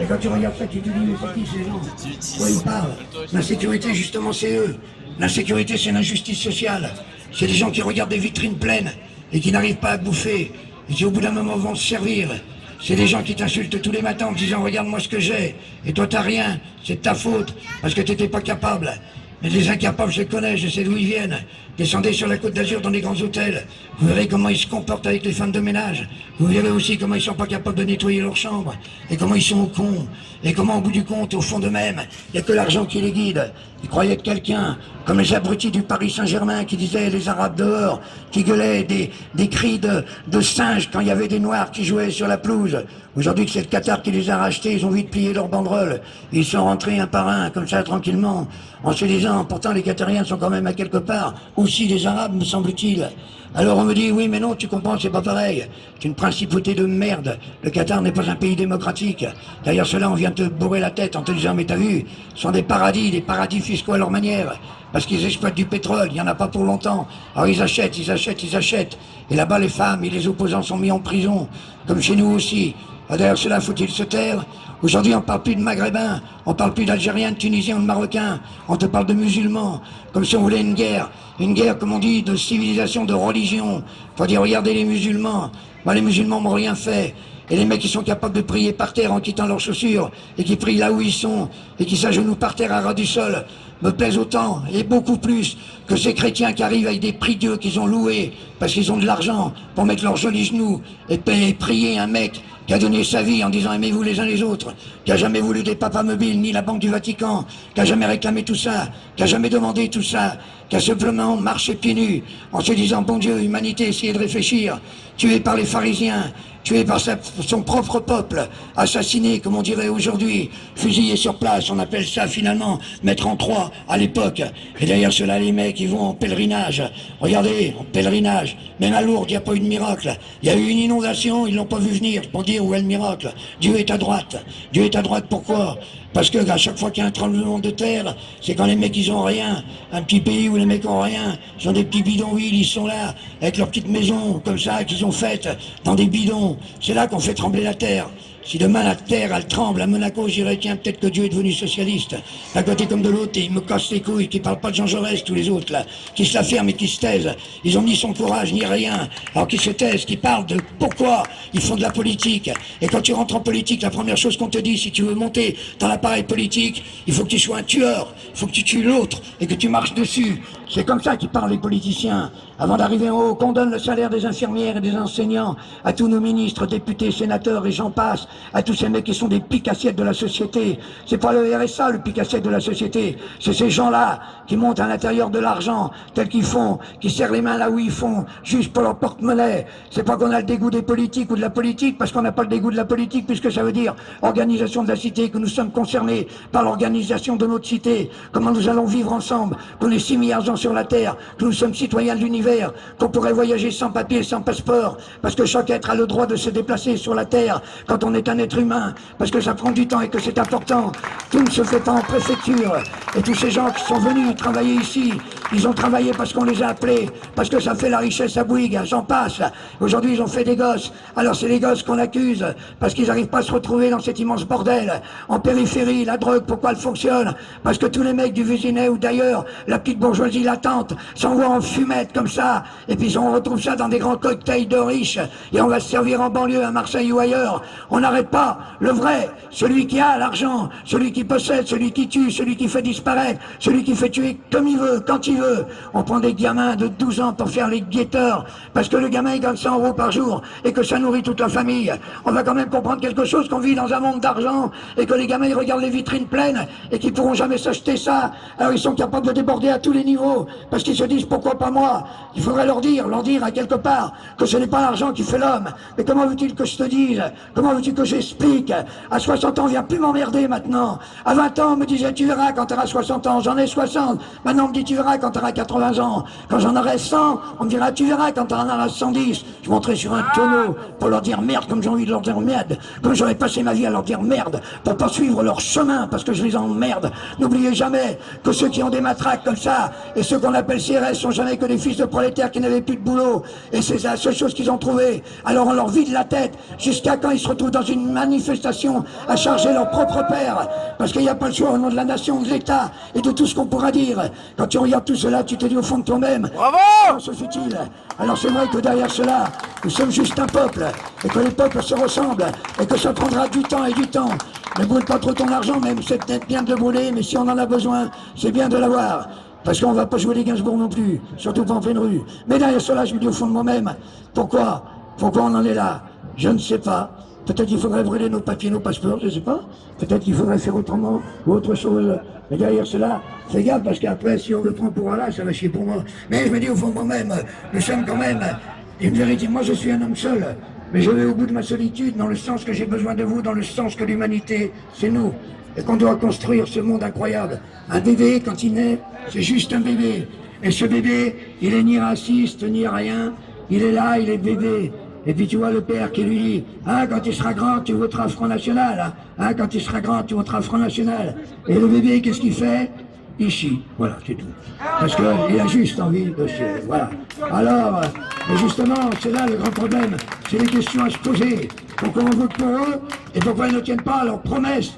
Et quand tu regardes ça, tu te dis, mais c'est qui ces gens? Quoi ils parlent? L'insécurité, justement, c'est eux. L'insécurité, c'est l'injustice sociale. C'est des gens qui regardent des vitrines pleines et qui n'arrivent pas à bouffer et qui, au bout d'un moment, vont se servir. C'est des gens qui t'insultent tous les matins en te disant, regarde-moi ce que j'ai. Et toi, t'as rien. C'est de ta faute parce que t'étais pas capable. Mais les incapables, je les connais, je sais d'où ils viennent. Descendez sur la Côte d'Azur dans des grands hôtels. Vous verrez comment ils se comportent avec les femmes de ménage. Vous verrez aussi comment ils sont pas capables de nettoyer leur chambre. Et comment ils sont cons. Et comment, au bout du compte, au fond d'eux-mêmes, il n'y a que l'argent qui les guide. Ils croyaient être quelqu'un, comme les abrutis du Paris Saint-Germain qui disaient les Arabes dehors, qui gueulaient des cris de singes quand il y avait des Noirs qui jouaient sur la pelouse. Aujourd'hui que c'est le Qatar qui les a rachetés, ils ont vite plié leurs banderoles. Ils sont rentrés un par un, comme ça, tranquillement, en se disant, pourtant les Qatariens sont quand même à quelque part aussi des Arabes, me semble-t-il. Alors on me dit, oui mais non, tu comprends, c'est pas pareil. C'est une principauté de merde. Le Qatar n'est pas un pays démocratique. D'ailleurs cela, on vient te bourrer la tête en te disant, mais t'as vu, ce sont des paradis fiscaux à leur manière. Parce qu'ils exploitent du pétrole, il n'y en a pas pour longtemps. Alors ils achètent. Et là-bas les femmes et les opposants sont mis en prison, comme chez nous aussi. D'ailleurs cela, faut-il se taire? Aujourd'hui, on ne parle plus de Maghrébins, on ne parle plus d'Algériens, de Tunisiens ou de Marocains. On te parle de musulmans, comme si on voulait une guerre, comme on dit, de civilisation, de religion. Faut dire, regardez les musulmans. Moi, les musulmans m'ont rien fait. Et les mecs qui sont capables de prier par terre en quittant leurs chaussures, et qui prient là où ils sont, et qui s'agenouillent par terre à ras du sol, me plaisent autant, et beaucoup plus, que ces chrétiens qui arrivent avec des prie-dieux qu'ils ont loués, parce qu'ils ont de l'argent, pour mettre leurs jolis genoux, et prier un mec qui a donné sa vie en disant aimez-vous les uns les autres, qui a jamais voulu des papas mobiles, ni la Banque du Vatican, qui a jamais réclamé tout ça, qui a jamais demandé tout ça, qui a simplement marché pieds nus, en se disant bon Dieu, humanité, essayez de réfléchir, tué par les pharisiens, tué par son propre peuple, assassiné, comme on dirait aujourd'hui, fusillé sur place, on appelle ça finalement mettre en croix à l'époque. Et derrière cela, les mecs, ils vont en pèlerinage. Regardez, en pèlerinage, même à Lourdes, il n'y a pas eu de miracle. Il y a eu une inondation, ils l'ont pas vu venir, pour dire où est le miracle. Dieu est à droite. Dieu est à droite, pourquoi? Parce que à chaque fois qu'il y a un tremblement de terre, c'est quand les mecs ils ont rien. Un petit pays où les mecs ont rien, ils ont des petits bidonvilles, ils sont là, avec leurs petites maisons, comme ça, qu'ils ont faites dans des bidons. C'est là qu'on fait trembler la terre. Si demain la terre, elle tremble, à Monaco, je dirais, tiens, peut-être que Dieu est devenu socialiste. D'un côté comme de l'autre, et ils me cassent les couilles, qui parlent pas de Jean Jaurès, tous les autres, là, qui se la ferment et qui se taisent. Ils ont ni son courage, ni rien. Alors qu'ils se taisent, qui parlent de pourquoi ils font de la politique. Et quand tu rentres en politique, la première chose qu'on te dit, si tu veux monter dans l'appareil politique, il faut que tu sois un tueur, il faut que tu tues l'autre, et que tu marches dessus. C'est comme ça qu'ils parlent les politiciens. Avant d'arriver en haut, qu'on donne le salaire des infirmières et des enseignants, à tous nos ministres, députés, sénateurs et j'en passe, à tous ces mecs qui sont des piques-assiettes de la société. C'est pas le RSA, le pique-assiette de la société. C'est ces gens-là qui montent à l'intérieur de l'argent, tel qu'ils font, qui serrent les mains là où ils font, juste pour leur porte-monnaie. C'est pas qu'on a le dégoût des politiques ou de la politique, parce qu'on n'a pas le dégoût de la politique, puisque ça veut dire organisation de la cité, que nous sommes concernés par l'organisation de notre cité, comment nous allons vivre ensemble, qu'on est 6 milliards de gens sur la Terre, que nous sommes citoyens de l'univers, qu'on pourrait voyager sans papier, sans passeport, parce que chaque être a le droit de se déplacer sur la Terre quand on est un être humain, parce que ça prend du temps et que c'est important. Tout ne se fait pas en préfecture. Et tous ces gens qui sont venus travailler ici, ils ont travaillé parce qu'on les a appelés, parce que ça fait la richesse à Bouygues, j'en passe. Aujourd'hui, ils ont fait des gosses. Alors c'est les gosses qu'on accuse, parce qu'ils n'arrivent pas à se retrouver dans cet immense bordel. En périphérie, la drogue, pourquoi elle fonctionne? Parce que tous les mecs du Vésinet ou d'ailleurs, la petite bourgeoisie latente, s'envoient en fumette comme ça, et puis on retrouve ça dans des grands cocktails de riches, et on va se servir en banlieue, à Marseille ou ailleurs. On n'arrête pas. Le vrai, celui qui a l'argent, celui qui possède, celui qui tue, celui qui fait disparaître, celui qui fait tuer comme il veut, quand il veut. On prend des gamins de 12 ans pour faire les guetteurs, parce que le gamin il gagne 100 € par jour, et que ça nourrit toute la famille. On va quand même comprendre quelque chose, qu'on vit dans un monde d'argent, et que les gamins ils regardent les vitrines pleines, et qu'ils pourront jamais s'acheter ça. Alors ils sont capables de déborder à tous les niveaux, parce qu'ils se disent pourquoi pas moi. Il faudrait leur dire à quelque part, que ce n'est pas l'argent qui fait l'homme. Mais comment veux-tu que je te dise? Comment veux-tu que j'explique? À 60 ans, viens plus m'emmerder maintenant. À 20 ans, on me disait tu verras quand tu auras 60 ans. J'en ai 60. Maintenant, on me dit tu verras quand quand tu auras 80 ans. Quand j'en aurai 100, on me dira, tu verras quand tu en auras 110. Je monterai sur un tonneau pour leur dire merde comme j'ai envie de leur dire merde. Comme j'aurais passé ma vie à leur dire merde pour pas suivre leur chemin parce que je les emmerde. N'oubliez jamais que ceux qui ont des matraques comme ça et ceux qu'on appelle CRS sont jamais que des fils de prolétaires qui n'avaient plus de boulot. Et c'est la seule chose qu'ils ont trouvée. Alors on leur vide la tête jusqu'à quand ils se retrouvent dans une manifestation à charger leur propre père. Parce qu'il n'y a pas le choix au nom de la nation, de l'État et de tout ce qu'on pourra dire. Quand tu regardes tout cela, tu te dis au fond de toi-même, bravo! Comment se fait-il? Alors c'est vrai que derrière cela, nous sommes juste un peuple, et que les peuples se ressemblent, et que ça prendra du temps et du temps. Ne brûle pas trop ton argent, même c'est peut-être bien de le brûler, mais si on en a besoin, c'est bien de l'avoir. Parce qu'on va pas jouer les Gainsbourg non plus, surtout pas en pleine rue. Mais derrière cela, je me dis au fond de moi-même, pourquoi on en est là? Je ne sais pas. Peut-être qu'il faudrait brûler nos papiers, nos passeports, je ne sais pas. Peut-être qu'il faudrait faire autrement ou autre chose. Mais derrière cela, fais gaffe parce qu'après, si on le prend pour Allah, ça va chier pour moi. Mais je me dis au fond de moi-même, nous sommes quand même une vérité. Moi, je suis un homme seul, mais je vais au bout de ma solitude, dans le sens que j'ai besoin de vous, dans le sens que l'humanité, c'est nous. Et qu'on doit construire ce monde incroyable. Un bébé, quand il naît, c'est juste un bébé. Et ce bébé, il est ni raciste, ni rien. Il est là, il est bébé. Et puis tu vois le père qui lui dit, hein, quand il sera grand, tu voteras Front National, hein, quand il sera grand, tu voteras Front National. Et le bébé, qu'est-ce qu'il fait? Il chie, voilà, c'est tout. Parce qu'il a juste envie de chier, voilà. Alors, justement, c'est là le grand problème, c'est les questions à se poser. Pourquoi on vote pour eux, et pourquoi ils ne tiennent pas à leurs promesses?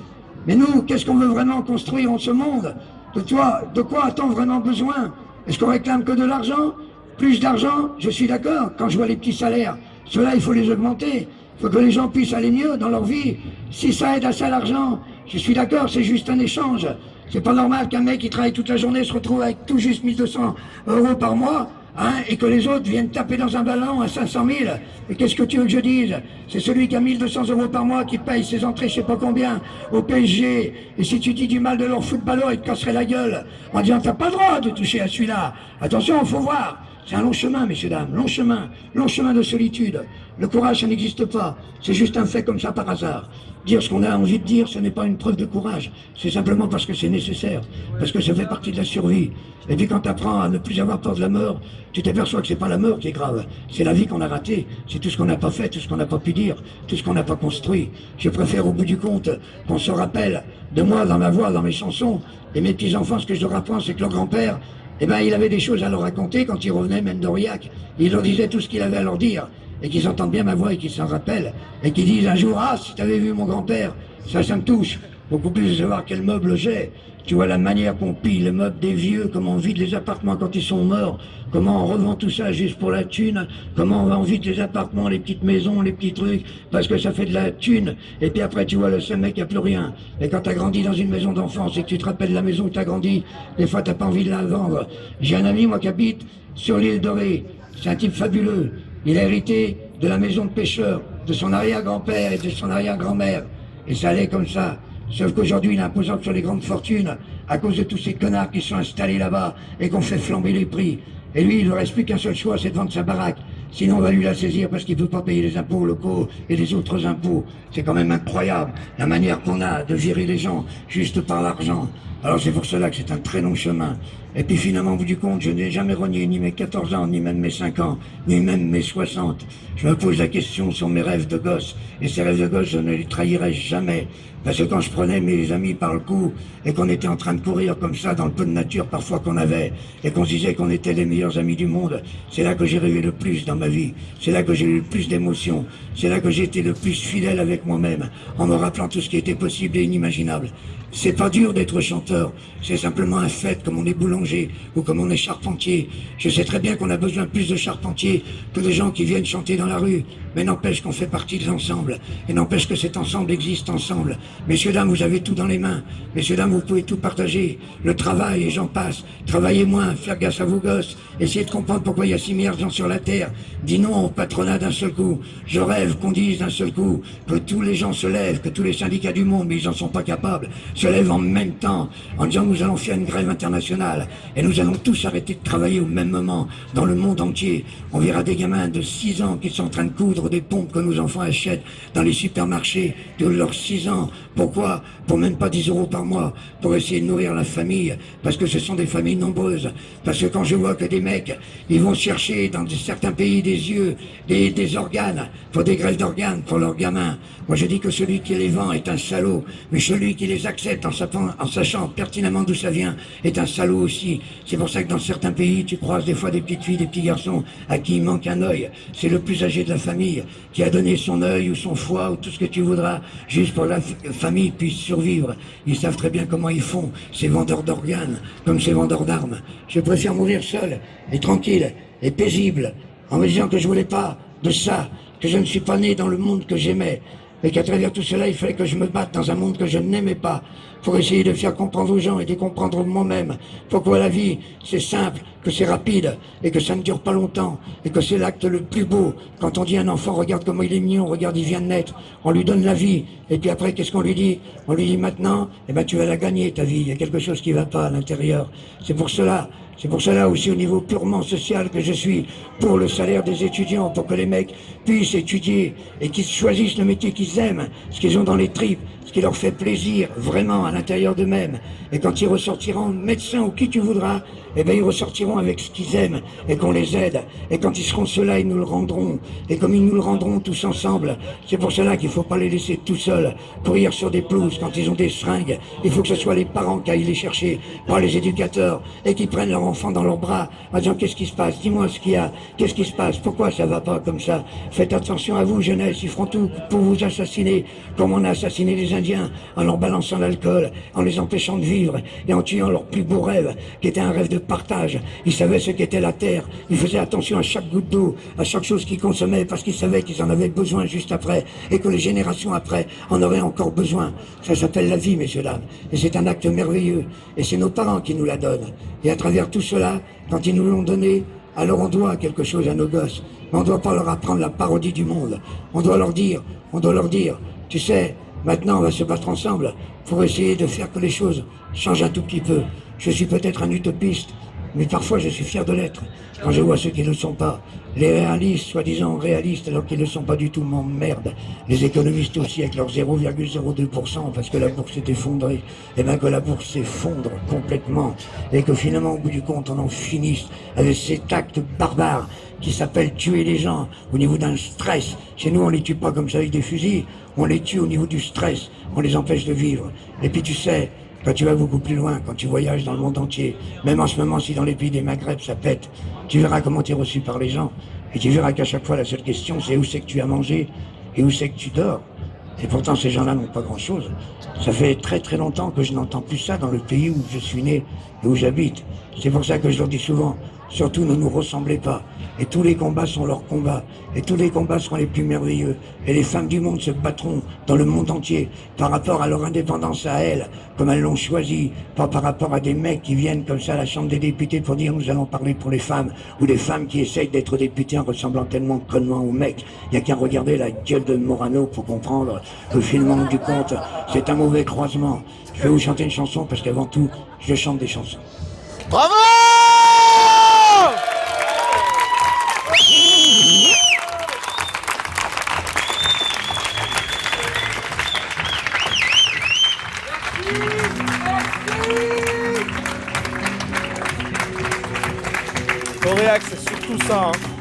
Mais nous, qu'est-ce qu'on veut vraiment construire en ce monde? De quoi a-t-on vraiment besoin? Est-ce qu'on réclame que de l'argent? Plus d'argent, je suis d'accord, quand je vois les petits salaires. Cela, il faut les augmenter. Il faut que les gens puissent aller mieux dans leur vie. Si ça aide à ça l'argent, je suis d'accord, c'est juste un échange. C'est pas normal qu'un mec qui travaille toute la journée se retrouve avec tout juste 1200 € par mois, hein, et que les autres viennent taper dans un ballon à 500 000. Et qu'est-ce que tu veux que je dise? C'est celui qui a 1200 € par mois qui paye ses entrées je sais pas combien au PSG. Et si tu dis du mal de leur footballeur, il te casserait la gueule en disant t'as pas le droit de toucher à celui-là. Attention, il faut voir. C'est un long chemin, messieurs, dames, long chemin de solitude. Le courage, ça n'existe pas. C'est juste un fait comme ça par hasard. Dire ce qu'on a envie de dire, ce n'est pas une preuve de courage. C'est simplement parce que c'est nécessaire, parce que ça fait partie de la survie. Et puis quand tu apprends à ne plus avoir peur de la mort, tu t'aperçois que c'est pas la mort qui est grave, c'est la vie qu'on a ratée, c'est tout ce qu'on n'a pas fait, tout ce qu'on n'a pas pu dire, tout ce qu'on n'a pas construit. Je préfère au bout du compte qu'on se rappelle de moi dans ma voix, dans mes chansons, et mes petits-enfants, ce que je leur apprends, c'est que leur grand-père, eh ben, il avait des choses à leur raconter quand il revenait même d'Aurillac. Il leur disait tout ce qu'il avait à leur dire, et qu'ils entendent bien ma voix et qu'ils s'en rappellent, et qu'ils disent un jour, ah, si tu avais vu mon grand-père, ça me touche, beaucoup plus de savoir quel meuble j'ai. Tu vois la manière qu'on pille les meubles des vieux, comment on vide les appartements quand ils sont morts, comment on revend tout ça juste pour la thune, comment on vide les appartements, les petites maisons, les petits trucs, parce que ça fait de la thune. Et puis après, tu vois, le seul mec, il n'y a plus rien. Et quand tu as grandi dans une maison d'enfance et que tu te rappelles la maison où tu as grandi, des fois, tu n'as pas envie de la vendre. J'ai un ami, moi, qui habite sur l'île Dorée. C'est un type fabuleux. Il a hérité de la maison de pêcheur, de son arrière-grand-père et de son arrière-grand-mère. Et ça allait comme ça. Sauf qu'aujourd'hui, il est imposant sur les grandes fortunes à cause de tous ces connards qui sont installés là-bas et qu'on fait flamber les prix. Et lui, il ne reste plus qu'un seul choix, c'est de vendre sa baraque. Sinon, on va lui la saisir parce qu'il ne peut pas payer les impôts locaux et les autres impôts. C'est quand même incroyable, la manière qu'on a de virer les gens juste par l'argent. Alors c'est pour cela que c'est un très long chemin. Et puis finalement, au bout du compte, je n'ai jamais renié ni mes 14 ans, ni même mes 5 ans, ni même mes 60. Je me pose la question sur mes rêves de gosse. Et ces rêves de gosse, je ne les trahirai jamais. Parce que quand je prenais mes amis par le cou, et qu'on était en train de courir comme ça dans le peu de nature parfois qu'on avait, et qu'on se disait qu'on était les meilleurs amis du monde, c'est là que j'ai rêvé le plus dans ma vie. C'est là que j'ai eu le plus d'émotions. C'est là que j'ai été le plus fidèle avec moi-même, en me rappelant tout ce qui était possible et inimaginable. C'est pas dur d'être chanteur, c'est simplement un fait, comme on est boulanger ou comme on est charpentier. Je sais très bien qu'on a besoin plus de charpentiers que de gens qui viennent chanter dans la rue, mais n'empêche qu'on fait partie de l'ensemble, et n'empêche que cet ensemble existe ensemble. Messieurs, dames, vous avez tout dans les mains. Messieurs, dames, vous pouvez tout partager. Le travail, et j'en passe. Travaillez moins, faire gaffe à vos gosses. Essayez de comprendre pourquoi il y a 6 milliards de gens sur la Terre. Dis non au patronat d'un seul coup. Je rêve qu'on dise d'un seul coup que tous les gens se lèvent, que tous les syndicats du monde, mais ils n'en sont pas capables, se lèvent en même temps en disant nous allons faire une grève internationale et nous allons tous arrêter de travailler au même moment dans le monde entier. On verra des gamins de 6 ans qui sont en train de coudre des pompes que nos enfants achètent dans les supermarchés de leurs 6 ans. Pourquoi? Pour même pas 10 € par mois, pour essayer de nourrir la famille, parce que ce sont des familles nombreuses. Parce que quand je vois que des mecs, ils vont chercher dans certains pays des yeux, des organes, pour des greffes d'organes, pour leurs gamins. Moi je dis que celui qui les vend est un salaud, mais celui qui les accepte en sachant pertinemment d'où ça vient est un salaud aussi. C'est pour ça que dans certains pays, tu croises des fois des petites filles, des petits garçons à qui il manque un œil. C'est le plus âgé de la famille qui a donné son œil ou son foie ou tout ce que tu voudras, juste pour que la famille puisse survivre. Ils savent très bien comment ils font, ces vendeurs d'organes, comme ces vendeurs d'armes. Je préfère mourir seul et tranquille et paisible, en me disant que je voulais pas de ça, que je ne suis pas né dans le monde que j'aimais, et qu'à travers tout cela, il fallait que je me batte dans un monde que je n'aimais pas, pour essayer de faire comprendre aux gens et de comprendre moi-même pourquoi la vie, c'est simple, que c'est rapide, et que ça ne dure pas longtemps, et que c'est l'acte le plus beau. Quand on dit à un enfant, regarde comment il est mignon, regarde, il vient de naître, on lui donne la vie, et puis après, qu'est-ce qu'on lui dit? On lui dit maintenant, eh ben, tu vas la gagner, ta vie, il y a quelque chose qui va pas à l'intérieur. C'est pour cela aussi au niveau purement social que je suis pour le salaire des étudiants, pour que les mecs puissent étudier et qu'ils choisissent le métier qu'ils aiment, ce qu'ils ont dans les tripes, ce qui leur fait plaisir vraiment à l'intérieur d'eux-mêmes. Et quand ils ressortiront médecins ou qui tu voudras, eh bien ils ressortiront avec ce qu'ils aiment et qu'on les aide. Et quand ils seront ceux-là, ils nous le rendront. Et comme ils nous le rendront tous ensemble, c'est pour cela qu'il ne faut pas les laisser tout seuls courir sur des pelouses quand ils ont des seringues. Il faut que ce soit les parents qui aillent les chercher, pas les éducateurs, et qui prennent leur enfant dans leurs bras en disant qu'est-ce qui se passe, dis-moi ce qu'il y a, qu'est-ce qui se passe, pourquoi ça va pas comme ça. Faites attention à vous, jeunesse, ils feront tout pour vous assassiner, comme on a assassiné les Indiens en leur balançant l'alcool, en les empêchant de vivre et en tuant leur plus beau rêve, qui était un rêve de partage. Ils savaient ce qu'était la terre, ils faisaient attention à chaque goutte d'eau, à chaque chose qu'ils consommaient, parce qu'ils savaient qu'ils en avaient besoin juste après, et que les générations après en auraient encore besoin. Ça s'appelle la vie, messieurs, dames, et c'est un acte merveilleux, et c'est nos parents qui nous la donnent. Et à travers tout cela, quand ils nous l'ont donné, alors on doit quelque chose à nos gosses, mais on ne doit pas leur apprendre la parodie du monde. On doit leur dire, tu sais, maintenant on va se battre ensemble pour essayer de faire que les choses changent un tout petit peu. Je suis peut-être un utopiste, mais parfois je suis fier de l'être. Quand je vois ceux qui ne le sont pas, les réalistes, soi-disant réalistes, alors qu'ils ne le sont pas du tout, m'emmerdent. Les économistes aussi, avec leurs 0,02%, parce que la bourse est effondrée. Et bien que la bourse s'effondre complètement, et que finalement, au bout du compte, on en finisse avec cet acte barbare qui s'appelle tuer les gens au niveau d'un stress. Chez nous, on les tue pas comme ça avec des fusils, on les tue au niveau du stress, on les empêche de vivre. Et puis tu sais, quand tu vas beaucoup plus loin, quand tu voyages dans le monde entier, même en ce moment, si dans les pays des Maghreb ça pète, tu verras comment tu es reçu par les gens. Et tu verras qu'à chaque fois, la seule question, c'est où c'est que tu as mangé et où c'est que tu dors. Et pourtant, ces gens-là n'ont pas grand-chose. Ça fait très très longtemps que je n'entends plus ça dans le pays où je suis né et où j'habite. C'est pour ça que je leur dis souvent, surtout ne nous ressemblez pas. Et tous les combats sont leurs combats. Et tous les combats seront les plus merveilleux. Et les femmes du monde se battront dans le monde entier par rapport à leur indépendance à elles, comme elles l'ont choisi, pas par rapport à des mecs qui viennent comme ça à la Chambre des députés pour dire nous allons parler pour les femmes, ou des femmes qui essayent d'être députés en ressemblant tellement connement aux mecs. Il n'y a qu'à regarder la gueule de Morano pour comprendre que finalement du compte, c'est un mauvais croisement. Je vais vous chanter une chanson parce qu'avant tout, je chante des chansons. Bravo! Auréac, c'est surtout ça, hein.